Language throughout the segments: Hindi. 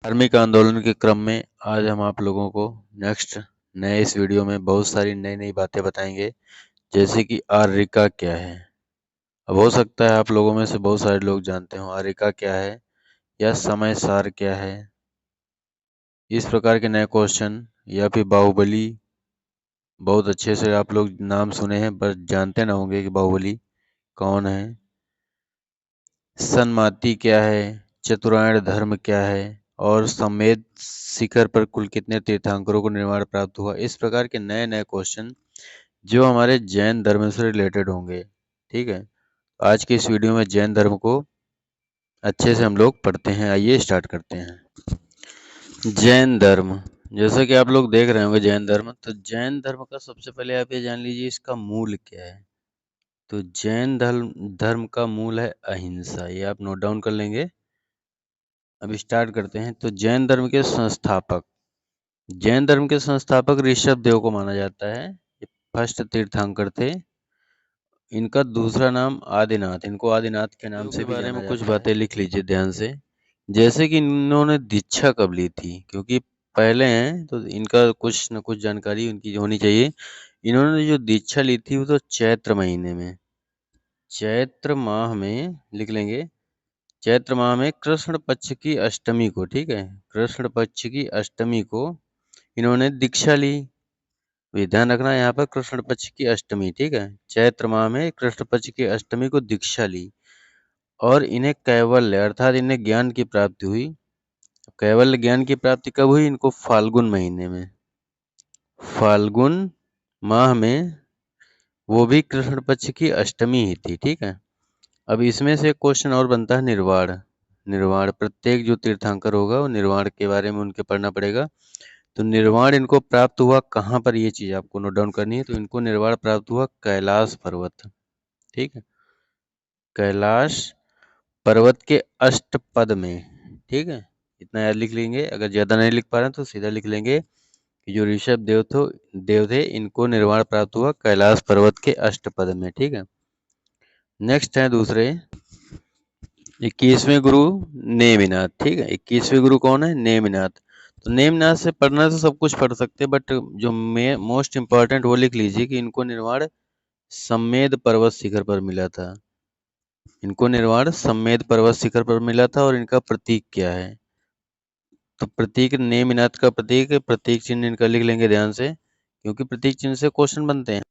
धार्मिक आंदोलन के क्रम में आज हम आप लोगों को नए इस वीडियो में बहुत सारी नई नई बातें बताएंगे, जैसे कि आर्यिका क्या है। अब हो सकता है आप लोगों में से बहुत सारे लोग जानते हो आर्यिका क्या है या समय सार क्या है। इस प्रकार के नए क्वेश्चन या फिर बाहुबली, बहुत अच्छे से आप लोग नाम सुने हैं पर जानते ना होंगे कि बाहुबली कौन है। सनमाती क्या है, चतुरायण धर्म क्या है और समेत शिखर पर कुल कितने तीर्थंकरों को निर्माण प्राप्त हुआ। इस प्रकार के नए नए क्वेश्चन जो हमारे जैन धर्म से रिलेटेड होंगे। ठीक है, आज के इस वीडियो में जैन धर्म को अच्छे से हम लोग पढ़ते हैं। आइए स्टार्ट करते हैं। जैन धर्म, जैसा कि आप लोग देख रहे होंगे जैन धर्म, तो जैन धर्म का सबसे पहले आप ये जान लीजिए इसका मूल क्या है। तो जैन धर्म धर्म का मूल है अहिंसा, ये आप नोट डाउन कर लेंगे। अब स्टार्ट करते हैं। तो जैन धर्म के संस्थापक ऋषभ देव को माना जाता है। ये फर्स्ट तीर्थंकर थे। इनका दूसरा नाम आदिनाथ, इनको आदिनाथ के नाम से भी बारे में कुछ बातें लिख लीजिए ध्यान से। जैसे कि इन्होंने दीक्षा कब ली थी, क्योंकि पहले हैं तो इनका कुछ न कुछ जानकारी उनकी होनी चाहिए। इन्होंने जो दीक्षा ली थी वो तो चैत्र महीने में, चैत्र माह में लिख लेंगे। चैत्र माह में कृष्ण पक्ष की अष्टमी को, ठीक है, कृष्ण पक्ष की अष्टमी को इन्होंने दीक्षा ली। ये ध्यान रखना यहाँ पर कृष्ण पक्ष की अष्टमी, ठीक है, चैत्र माह में कृष्ण पक्ष की अष्टमी को दीक्षा ली। और इन्हें कैवल्य अर्थात इन्हें ज्ञान की प्राप्ति हुई। कैवल्य ज्ञान की प्राप्ति कब हुई, इनको फाल्गुन महीने में, फाल्गुन माह में, वो भी कृष्ण पक्ष की अष्टमी ही थी। ठीक है, अब इसमें से क्वेश्चन और बनता है निर्वाण। निर्वाण प्रत्येक जो तीर्थंकर होगा वो निर्वाण के बारे में उनके पढ़ना पड़ेगा। तो निर्वाण इनको प्राप्त हुआ कहाँ पर, ये चीज आपको नोट डाउन करनी है। तो इनको निर्वाण प्राप्त हुआ कैलाश पर्वत, ठीक है, कैलाश पर्वत के अष्टपद में। ठीक है, इतना याद लिख लेंगे। अगर ज्यादा नहीं लिख पा रहे हैं तो सीधा लिख लेंगे कि जो ऋषभ देव थे इनको निर्वाण प्राप्त हुआ कैलाश पर्वत के अष्टपद में। ठीक है, नेक्स्ट है दूसरे 21वें गुरु नेमिनाथ। ठीक है, 21वें गुरु कौन है, नेमिनाथ। तो नेमिनाथ से पढ़ना तो सब कुछ पढ़ सकते हैं, बट जो मोस्ट इम्पोर्टेंट वो लिख लीजिए कि इनको निर्वाण सम्मेद पर्वत शिखर पर मिला था। इनको निर्वाण सम्मेद पर्वत शिखर पर मिला था। और इनका प्रतीक क्या है, तो प्रतीक नेमिनाथ का प्रतीक, प्रतीक चिन्ह इनका लिख लेंगे ध्यान से, क्योंकि प्रतीक चिन्ह से क्वेश्चन बनते हैं।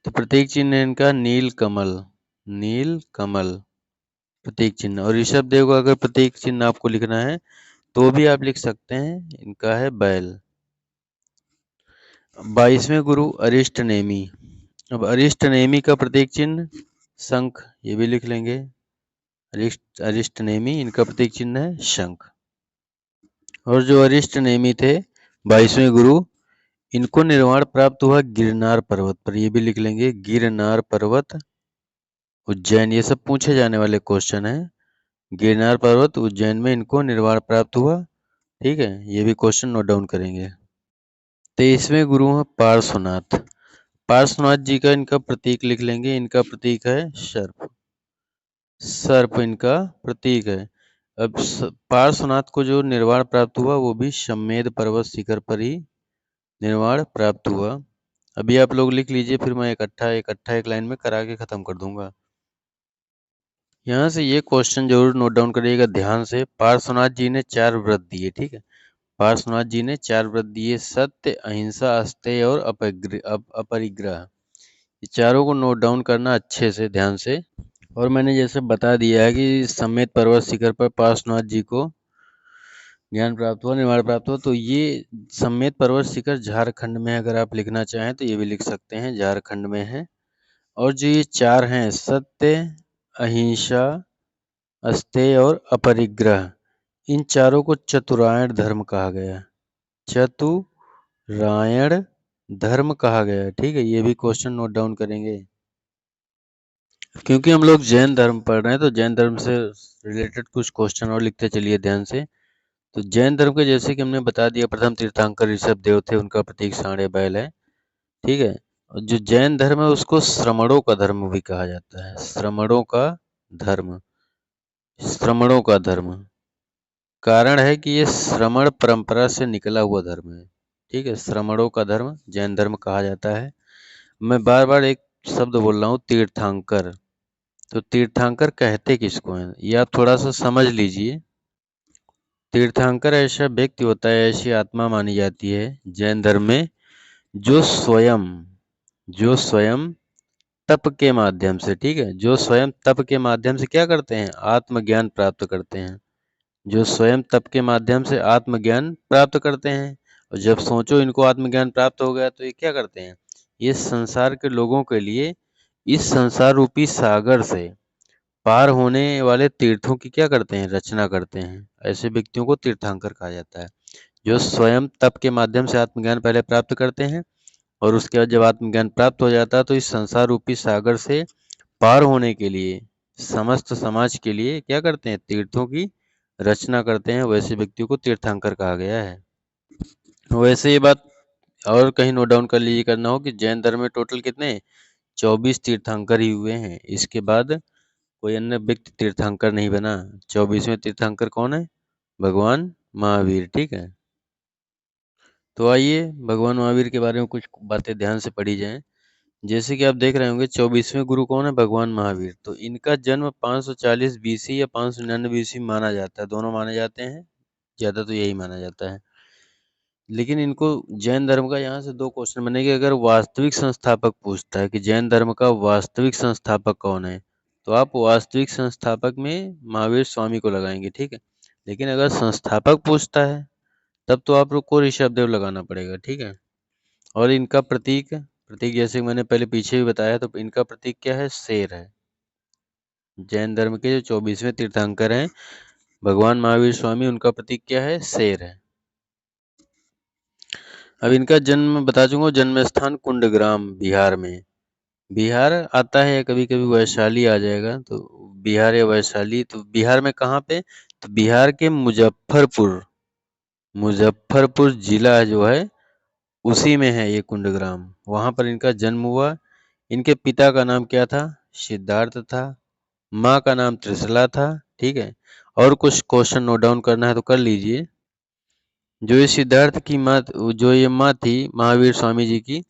तो प्रतीक चिन्ह है इनका नील कमल, नील कमल प्रतीक चिन्ह। और ऋषभ देव का अगर प्रतीक चिन्ह आपको लिखना है तो भी आप लिख सकते हैं, इनका है बैल। 22वें गुरु अरिष्ट नेमि। अब अरिष्ट नेमि का प्रतीक चिन्ह शंख, ये भी लिख लेंगे। अरिष्ट नेमि इनका प्रतीक चिन्ह है शंख। और जो अरिष्ट नेमि थे 22वें गुरु, इनको निर्वाण प्राप्त हुआ गिरनार पर्वत पर, ये भी लिख लेंगे, गिरनार पर्वत उज्जैन। ये सब पूछे जाने वाले क्वेश्चन है। गिरनार पर्वत उज्जैन में इनको निर्वाण प्राप्त हुआ। ठीक है, ये भी क्वेश्चन नोट डाउन करेंगे। 23वें गुरु हैं पार्श्वनाथ। पार्श्वनाथ जी का इनका प्रतीक लिख लेंगे, इनका प्रतीक है सर्प, सर्प इनका प्रतीक है। अब पार्श्वनाथ को जो निर्वाण प्राप्त हुआ वो भी सम्मेद पर्वत शिखर पर ही निर्वाण प्राप्त हुआ। अभी आप लोग लिख लीजिए, फिर मैं इकट्ठा इकट्ठा एक लाइन में करा के खत्म कर दूंगा। यहाँ से ये क्वेश्चन जरूर नोट डाउन करिएगा ध्यान से। पार्श्वनाथ जी ने 4 व्रत दिए, ठीक है, पार्श्वनाथ जी ने 4 व्रत दिए, सत्य, अहिंसा, अस्तेय और अपरिग्रह। ये चारों को नोट डाउन करना अच्छे से ध्यान से। और मैंने जैसे बता दिया है कि सम्मेद पर्वत शिखर पर पार्श्वनाथ जी को ज्ञान प्राप्त हुआ, निर्वाण प्राप्त हुआ। तो ये सम्मेद पर्वत शिखर झारखंड में, अगर आप लिखना चाहें तो ये भी लिख सकते हैं, झारखंड में है। और जो ये 4 हैं, सत्य, अहिंसा, अस्तेय और अपरिग्रह, इन चारों को चतुरायण धर्म कहा गया, चतुरायण धर्म कहा गया। ठीक है, ये भी क्वेश्चन नोट डाउन करेंगे, क्योंकि हम लोग जैन धर्म पढ़ रहे हैं तो जैन धर्म से रिलेटेड कुछ क्वेश्चन और लिखते चलिए ध्यान से। तो जैन धर्म के जैसे कि हमने बता दिया, प्रथम तीर्थंकर ऋषभ देव थे, उनका प्रतीक सांडे बैल है। ठीक है, और जो जैन धर्म है उसको श्रमणों का धर्म भी कहा जाता है, श्रमणों का धर्म, श्रमणों का धर्म। कारण है कि ये श्रमण परंपरा से निकला हुआ धर्म है। ठीक है, श्रमणों का धर्म जैन धर्म कहा जाता है। मैं बार बार एक शब्द बोल रहा हूँ, तीर्थंकर। तो तीर्थंकर कहते किसको हैं, ये आप थोड़ा सा समझ लीजिए। तीर्थंकर ऐसा व्यक्ति होता है, ऐसी आत्मा मानी जाती है जैन धर्म में, जो स्वयं तप के माध्यम से, ठीक है, जो स्वयं तप के माध्यम से क्या करते हैं, आत्मज्ञान प्राप्त करते हैं। जो स्वयं तप के माध्यम से आत्मज्ञान प्राप्त करते हैं। और जब सोचो इनको आत्मज्ञान प्राप्त हो गया तो ये क्या करते हैं, ये संसार के लोगों के लिए इस संसार रूपी सागर से पार होने वाले तीर्थों की क्या करते हैं, रचना करते हैं। ऐसे व्यक्तियों को तीर्थंकर कहा जाता है, जो स्वयं तप के माध्यम से आत्मज्ञान पहले प्राप्त करते हैं, और उसके बाद जब आत्मज्ञान प्राप्त हो जाता है तो इस संसार रूपी सागर से पार होने के लिए समस्त समाज के लिए क्या करते हैं, तीर्थों की रचना करते हैं। वैसे व्यक्तियों को तीर्थंकर कहा गया है। वैसे ये बात और कहीं नोट डाउन कर लीजिए, करना हो कि जैन धर्म में टोटल कितने 24 तीर्थंकर ही हुए हैं। इसके बाद कोई अन्य व्यक्ति तीर्थंकर नहीं बना। 24वें तीर्थंकर कौन है, भगवान महावीर। ठीक है, तो आइए भगवान महावीर के बारे में कुछ बातें ध्यान से पढ़ी जाएं। जैसे कि आप देख रहे होंगे 24वें गुरु कौन है, भगवान महावीर। तो इनका जन्म 540 बीसी या 599 बीसी माना जाता है, दोनों माने जाते हैं, ज्यादा तो यही माना जाता है। लेकिन इनको जैन धर्म का यहाँ से 2 क्वेश्चन बनेंगे। अगर वास्तविक संस्थापक पूछता है कि जैन धर्म का वास्तविक संस्थापक कौन है, तो आप वास्तविक संस्थापक में महावीर स्वामी को लगाएंगे। ठीक है, लेकिन अगर संस्थापक पूछता है तब तो आपको ऋषभ देव लगाना पड़ेगा। ठीक है, और इनका प्रतीक जैसे कि मैंने पहले पीछे भी बताया, तो इनका प्रतीक क्या है, शेर है। जैन धर्म के जो 24वें तीर्थंकर हैं भगवान महावीर स्वामी, उनका प्रतीक क्या है, शेर है। अब इनका जन्म बता चुका हूँ, जन्म स्थान कुंडग्राम बिहार में। बिहार आता है, कभी कभी वैशाली आ जाएगा, तो बिहार या वैशाली। तो बिहार में कहाँ पे, तो बिहार के मुजफ्फरपुर जिला जो है उसी में है ये कुंडग्राम, वहां पर इनका जन्म हुआ। इनके पिता का नाम क्या था, सिद्धार्थ था। माँ का नाम त्रिशला था। ठीक है, और कुछ क्वेश्चन नोट डाउन करना है तो कर लीजिए। जो ये सिद्धार्थ की माँ, जो ये माँ थी महावीर स्वामी जी की,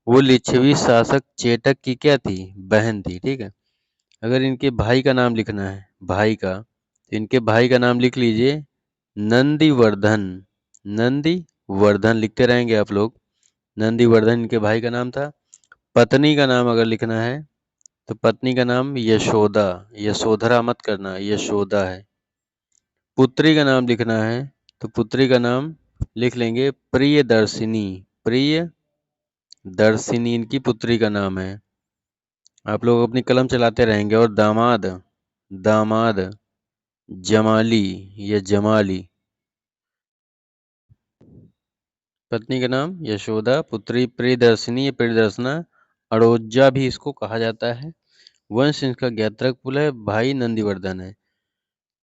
वो लिच्छवी शासक चेटक की क्या थी, बहन थी। ठीक है, अगर इनके भाई का नाम लिखना है, भाई का, तो इनके भाई का नाम लिख लीजिए नंदीवर्धन। नंदीवर्धन लिखते रहेंगे आप लोग, नंदीवर्धन इनके भाई का नाम था। पत्नी का नाम अगर लिखना है तो पत्नी का नाम यशोदा, यशोधरा मत करना, यशोदा है। पुत्री का नाम लिखना है तो पुत्री का नाम लिख लेंगे प्रियदर्शिनी। प्रियदर्शिनी इनकी पुत्री का नाम है। आप लोग अपनी कलम चलाते रहेंगे। और दामाद जमाली या जमाली। पत्नी का नाम यशोदा, पुत्री प्रियदर्शिनी या प्रियदर्शना, अड़ोजा भी इसको कहा जाता है। वंश इनका ज्ञात्रक कुल है, भाई नंदीवर्धन है।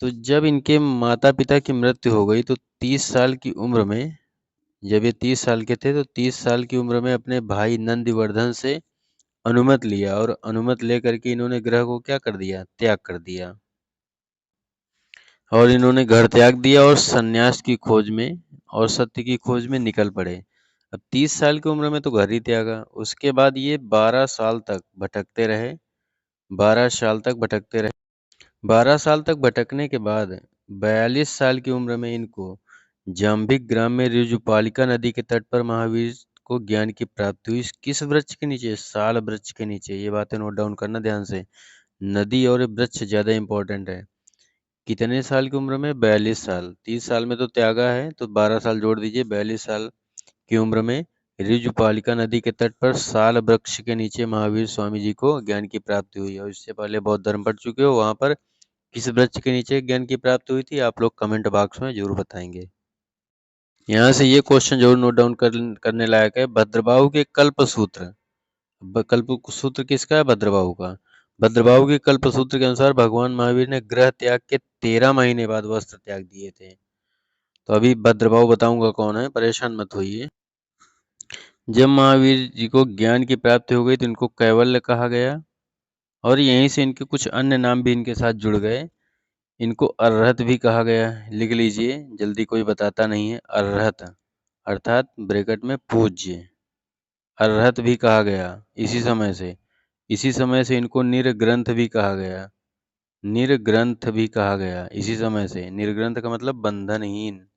तो जब इनके माता पिता की मृत्यु हो गई तो 30 साल की उम्र में, जब ये 30 साल के थे तो 30 साल की उम्र में अपने भाई नंदीवर्धन से अनुमति लिया, और अनुमति लेकर के इन्होंने ग्रह को क्या कर दिया, त्याग कर दिया। और इन्होंने घर त्याग दिया और सन्यास की खोज में और सत्य की खोज में निकल पड़े। अब 30 साल की उम्र में तो घर ही त्यागा। उसके बाद ये 12 साल तक भटकते रहे। 12 साल तक भटकते रहे। 12 साल तक भटकने के बाद 42 साल की उम्र में इनको जाम्बिक ग्राम में ऋजुपालिका नदी के तट पर महावीर को ज्ञान की प्राप्ति हुई। किस वृक्ष के नीचे, साल वृक्ष के नीचे। ये बातें नोट डाउन करना ध्यान से, नदी और वृक्ष ज्यादा इंपॉर्टेंट है। कितने साल की उम्र में, 42 साल। 30 साल में तो त्यागा है, तो 12 साल जोड़ दीजिए। 42 साल की उम्र में ऋजुपालिका नदी के तट पर साल वृक्ष के नीचे महावीर स्वामी जी को ज्ञान की प्राप्ति हुई। और इससे पहले बौद्ध धर्म पढ़ चुके हो, वहां पर किस वृक्ष के नीचे ज्ञान की प्राप्ति हुई थी, आप लोग कमेंट बॉक्स में जरूर बताएंगे। यहाँ से ये क्वेश्चन जरूर नोट डाउन करने लायक है। भद्रबाहु के कल्प सूत्र, कल्प सूत्र किसका है, भद्रबाहु का। भद्रबाहु के कल्प सूत्र के अनुसार भगवान महावीर ने ग्रह त्याग के 13 महीने बाद वस्त्र त्याग दिए थे। तो अभी भद्रबाहु बताऊंगा कौन है, परेशान मत होइए। जब महावीर जी को ज्ञान की प्राप्ति हो गई तो इनको कैवल्य कहा गया, और यहीं से इनके कुछ अन्य नाम भी इनके साथ जुड़ गए। इनको अर्हत भी कहा गया है, लिख लीजिए, जल्दी कोई बताता नहीं है। अर्हत अर्थात ब्रैकेट में पूज्य, अर्हत भी कहा गया इसी समय से इनको निर्ग्रंथ भी कहा गया, निर्ग्रंथ भी कहा गया इसी समय से। निर्ग्रंथ का मतलब बंधनहीन,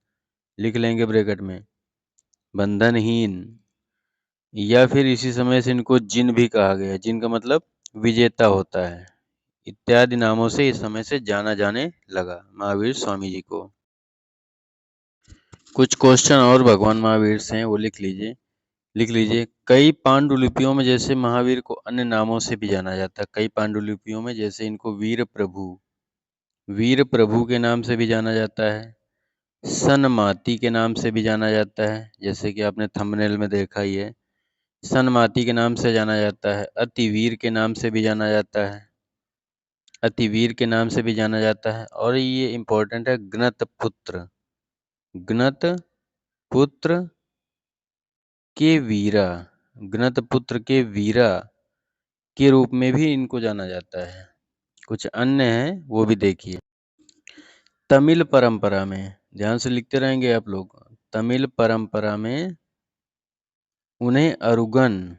लिख लेंगे ब्रैकेट में, बंधनहीन। या फिर इसी समय से इनको जिन भी कहा गया, जिन का मतलब विजेता होता है, इत्यादि नामों से इस समय से जाना जाने लगा महावीर स्वामी जी को। कुछ क्वेश्चन और भगवान महावीर से हैं, वो लिख लीजिए। कई पांडुलिपियों में जैसे महावीर को अन्य नामों से भी जाना जाता है। कई पांडुलिपियों में जैसे इनको वीर प्रभु के नाम से भी जाना जाता है, सनमाती के नाम से भी जाना जाता है, जैसे कि आपने थंबनेल में देखा ही है, सनमाती के नाम से जाना जाता है, अतिवीर के नाम से भी जाना जाता है, अतिवीर के नाम से भी जाना जाता है। और ये इंपॉर्टेंट है, गणत पुत्र के वीरा, गणत पुत्र के वीरा के रूप में भी इनको जाना जाता है। कुछ अन्य हैं, वो भी देखिए। तमिल परंपरा में, ध्यान से लिखते रहेंगे आप लोग, तमिल परंपरा में उन्हें अरुगन,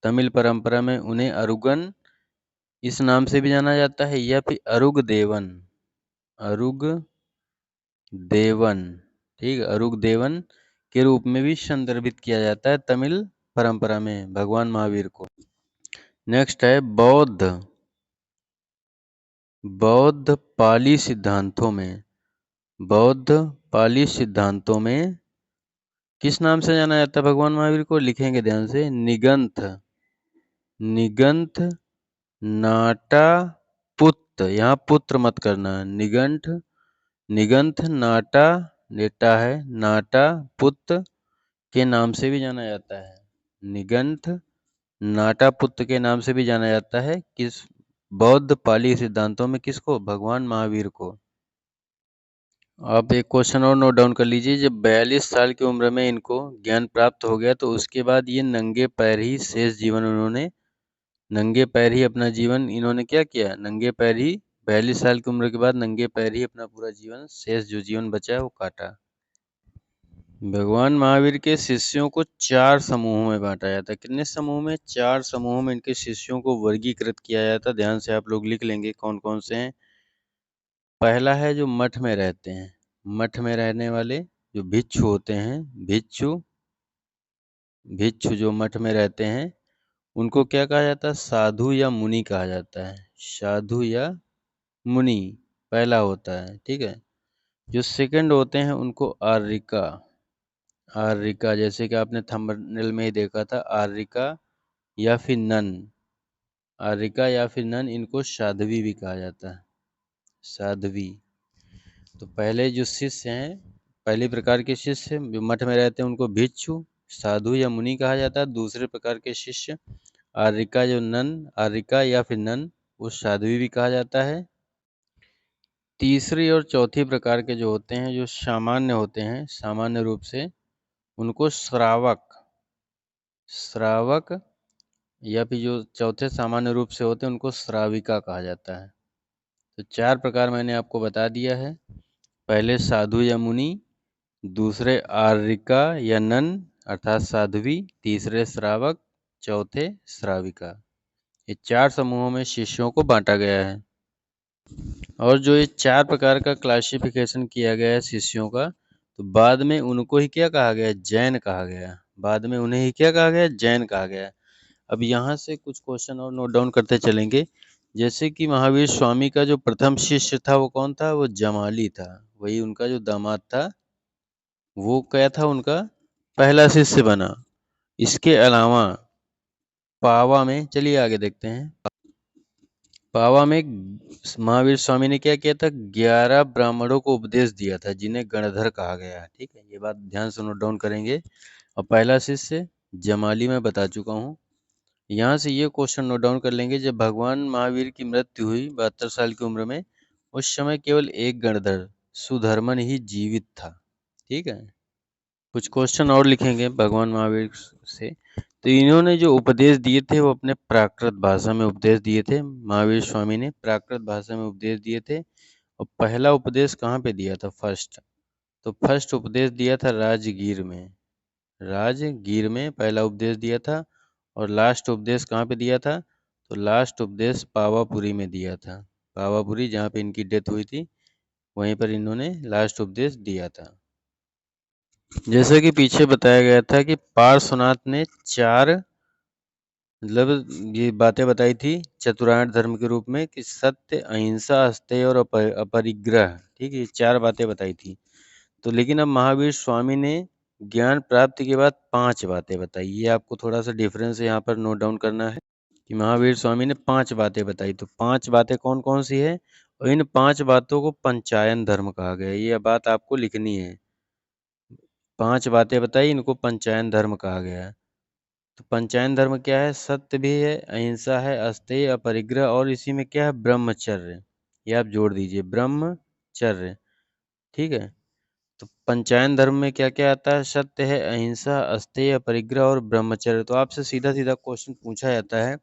तमिल परंपरा में उन्हें अरुगन इस नाम से भी जाना जाता है, या फिर अरुग देवन, ठीक है, अरुग देवन के रूप में भी संदर्भित किया जाता है तमिल परंपरा में भगवान महावीर को। नेक्स्ट है बौद्ध पाली सिद्धांतों में किस नाम से जाना जाता है भगवान महावीर को? लिखेंगे ध्यान से, निगंथ नाटा पुत्र, यहाँ पुत्र मत करना, निगंथ नाटा, नेटा है, नाटा पुत्र के नाम से भी जाना जाता है। निगंथ नाटा पुत्र के नाम से भी जाना जाता है किस बौद्ध पाली सिद्धांतों में? किसको? भगवान महावीर को। आप एक क्वेश्चन और नोट डाउन कर लीजिए। जब 42 साल की उम्र में इनको ज्ञान प्राप्त हो गया तो उसके बाद ये नंगे पैर ही शेष जीवन अपना जीवन इन्होंने क्या किया? नंगे पैर ही 42 साल की उम्र के बाद नंगे पैर ही अपना पूरा जीवन, शेष जो जीवन बचा है वो काटा। भगवान महावीर के शिष्यों को 4 समूहों में बांटा जाता है। कितने समूह में? 4 समूहों में इनके शिष्यों को वर्गीकृत किया जाता है। ध्यान से आप लोग लिख लेंगे कौन कौन से हैं। पहला है जो मठ में रहते हैं, मठ में रहने वाले जो भिक्षु होते हैं, भिक्षु जो मठ में रहते हैं उनको क्या कहा जाता है? साधु या मुनि कहा जाता है, साधु या मुनि पहला होता है, ठीक है। जो सेकंड होते हैं उनको आर्यिका, जैसे कि आपने थंबनेल में ही देखा था, आर्यिका या फिर नन, इनको साध्वी भी कहा जाता है, साध्वी। तो पहले जो शिष्य हैं, पहले प्रकार के शिष्य जो मठ में रहते हैं उनको भिक्षु, साधु या मुनि कहा जाता है। दूसरे प्रकार के शिष्य आर्यिका या फिर नन, वो साध्वी भी कहा जाता है। तीसरी और चौथी प्रकार के जो होते हैं, जो सामान्य होते हैं, सामान्य रूप से उनको श्रावक या फिर जो चौथे सामान्य रूप से होते हैं उनको श्राविका कहा जाता है। तो 4 प्रकार मैंने आपको बता दिया है। पहले साधु या मुनि, दूसरे आर्यिका या नन अर्थात साध्वी, तीसरे श्रावक, चौथे श्राविका। ये 4 समूहों में शिष्यों को बांटा गया है। और जो ये 4 प्रकार का क्लासिफिकेशन किया गया है शिष्यों का, तो बाद में उनको ही क्या कहा गया? जैन कहा गया। बाद में उन्हें ही क्या कहा गया? जैन कहा गया। अब यहाँ से कुछ क्वेश्चन और नोट डाउन करते चलेंगे। जैसे कि महावीर स्वामी का जो प्रथम शिष्य था वो कौन था? वो जमाली था, वही उनका जो दामाद था वो क्या था? उनका पहला शिष्य बना। इसके अलावा पावा में, चलिए आगे देखते हैं, पावा में महावीर स्वामी ने क्या किया था? 11 ब्राह्मणों को उपदेश दिया था जिन्हें गणधर कहा गया है, ठीक है। ये बात ध्यान से नोट डाउन करेंगे। और पहला शिष्य जमाली में बता चुका हूँ। यहाँ से ये क्वेश्चन नोट डाउन कर लेंगे, जब भगवान महावीर की मृत्यु हुई 72 साल की उम्र में, उस समय केवल एक गणधर सुधर्मन ही जीवित था, ठीक है। कुछ क्वेश्चन और लिखेंगे भगवान महावीर से। तो इन्होंने जो उपदेश दिए थे वो अपने प्राकृत भाषा में उपदेश दिए थे। महावीर स्वामी ने प्राकृत भाषा में उपदेश दिए थे। और पहला उपदेश कहाँ पे दिया था? फर्स्ट। तो फर्स्ट उपदेश दिया था राजगीर में। राजगीर में पहला उपदेश दिया था। और लास्ट उपदेश कहाँ पे दिया था? तो लास्ट उपदेश पावापुरी में दिया था। पावापुरी जहाँ पे इनकी डेथ हुई थी, वहीं पर इन्होंने लास्ट उपदेश दिया था। जैसा कि पीछे बताया गया था कि पार्श्वनाथ ने 4 मतलब ये बातें बताई थी चतुरार्य धर्म के रूप में कि सत्य, अहिंसा, अस्तेय और अपरिग्रह। ठीक है, ये 4 बातें बताई थी। तो लेकिन अब महावीर स्वामी ने ज्ञान प्राप्ति के बाद 5 बातें बताई। ये आपको थोड़ा सा डिफरेंस यहाँ पर नोट डाउन करना है कि महावीर स्वामी ने 5 बातें बताई। तो 5 बातें कौन कौन सी है? और इन 5 बातों को पंचायन धर्म कहा गया है। ये बात आपको लिखनी है। 5 बातें बताई, इनको पंचायन धर्म कहा गया है। तो पंचायन धर्म क्या है? सत्य भी है, अहिंसा है, अस्तेय, अपरिग्रह और इसी में क्या है? ब्रह्मचर्य। ये आप जोड़ दीजिए, ब्रह्मचर्य। ठीक है। तो पंचायन धर्म में क्या क्या आता है? सत्य है, अहिंसा, अस्तेय, अपरिग्रह और ब्रह्मचर्य। तो आपसे सीधा सीधा क्वेश्चन पूछा जाता है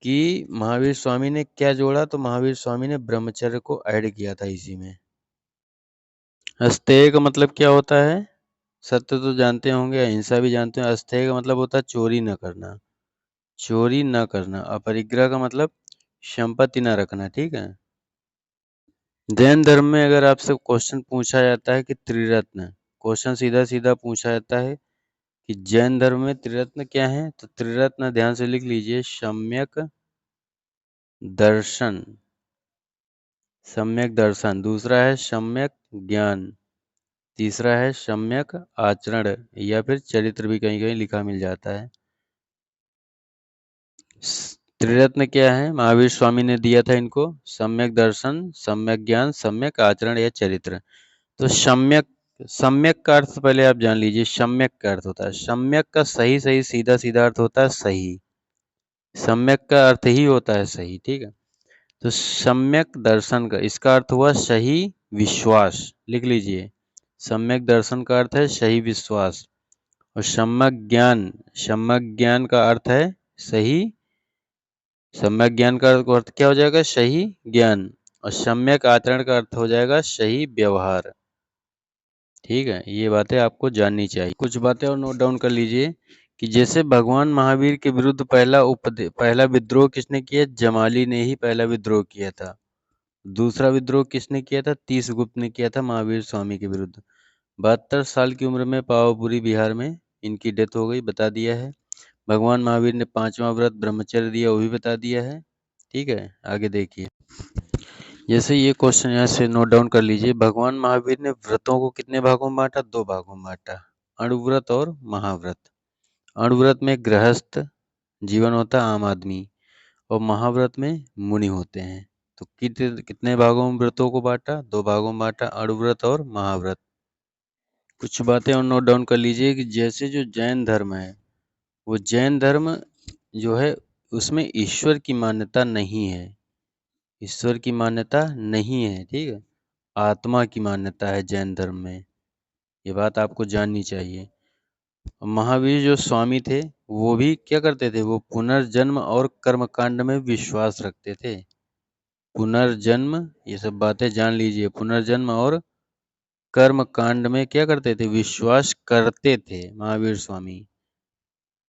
कि महावीर स्वामी ने क्या जोड़ा? तो महावीर स्वामी ने ब्रह्मचर्य को ऐड किया था इसी में। अस्तेय का मतलब क्या होता है? सत्य तो जानते होंगे, अहिंसा भी जानते हैं। अस्तेय का मतलब होता है चोरी न करना। चोरी न करना। अपरिग्रह का मतलब संपत्ति न रखना। ठीक है। जैन धर्म में अगर आपसे क्वेश्चन पूछा जाता है कि त्रिरत्न, क्वेश्चन सीधा सीधा पूछा जाता है कि जैन धर्म में त्रिरत्न क्या है? तो त्रिरत्न ध्यान से लिख लीजिए, सम्यक दर्शन, सम्यक दर्शन, दूसरा है सम्यक ज्ञान, तीसरा है सम्यक आचरण या फिर चरित्र भी कहीं कहीं लिखा मिल जाता है। त्रिरत्न क्या है? महावीर स्वामी ने दिया था इनको, सम्यक दर्शन, सम्यक ज्ञान, सम्यक आचरण या चरित्र। तो सम्यक, सम्यक का अर्थ पहले आप जान लीजिए। सम्यक का अर्थ होता है, सम्यक का सही सही सीधा सीधा अर्थ होता है सही। सम्यक का अर्थ ही होता है सही। ठीक है। तो सम्यक दर्शन का इसका अर्थ हुआ सही विश्वास। लिख लीजिए, सम्यक दर्शन का अर्थ है सही विश्वास। और सम्यक ज्ञान, सम्यक ज्ञान का अर्थ है सही, सम्यक ज्ञान का अर्थ क्या हो जाएगा? सही ज्ञान। और सम्यक आचरण का अर्थ हो जाएगा सही व्यवहार। ठीक है, ये बातें आपको जाननी चाहिए। कुछ बातें और नोट डाउन कर लीजिए कि जैसे भगवान महावीर के विरुद्ध पहला विद्रोह किसने किया? जमाली ने ही पहला विद्रोह किया था। दूसरा विद्रोह किसने किया था? तीसगुप्त ने किया था महावीर स्वामी के विरुद्ध। 72 साल की उम्र में पावापुरी बिहार में इनकी डेथ हो गई, बता दिया है। भगवान महावीर ने 5वां व्रत ब्रह्मचर्य दिया, वो भी बता दिया है। ठीक है, आगे देखिए। जैसे ये क्वेश्चन यहाँ से नोट डाउन कर लीजिए, भगवान महावीर ने व्रतों को कितने भागों में बांटा? 2 भागों में बांटा, अणुव्रत और महाव्रत। अणुव्रत में गृहस्थ जीवन होता है, आम आदमी, और महाव्रत में मुनि होते हैं। तो कितने भागों में व्रतों को बांटा? 2 भागों में बांटा, अणुव्रत और महाव्रत। कुछ बातें और नोट डाउन कर लीजिए कि जैसे जो जैन धर्म है, वो जैन धर्म जो है उसमें ईश्वर की मान्यता नहीं है। ईश्वर की मान्यता नहीं है। ठीक है, आत्मा की मान्यता है जैन धर्म में। ये बात आपको जाननी चाहिए। महावीर जो स्वामी थे वो भी क्या करते थे? वो पुनर्जन्म और कर्मकांड में विश्वास रखते थे। पुनर्जन्म, ये सब बातें जान लीजिए। पुनर्जन्म और कर्मकांड में क्या करते थे? विश्वास करते थे महावीर स्वामी।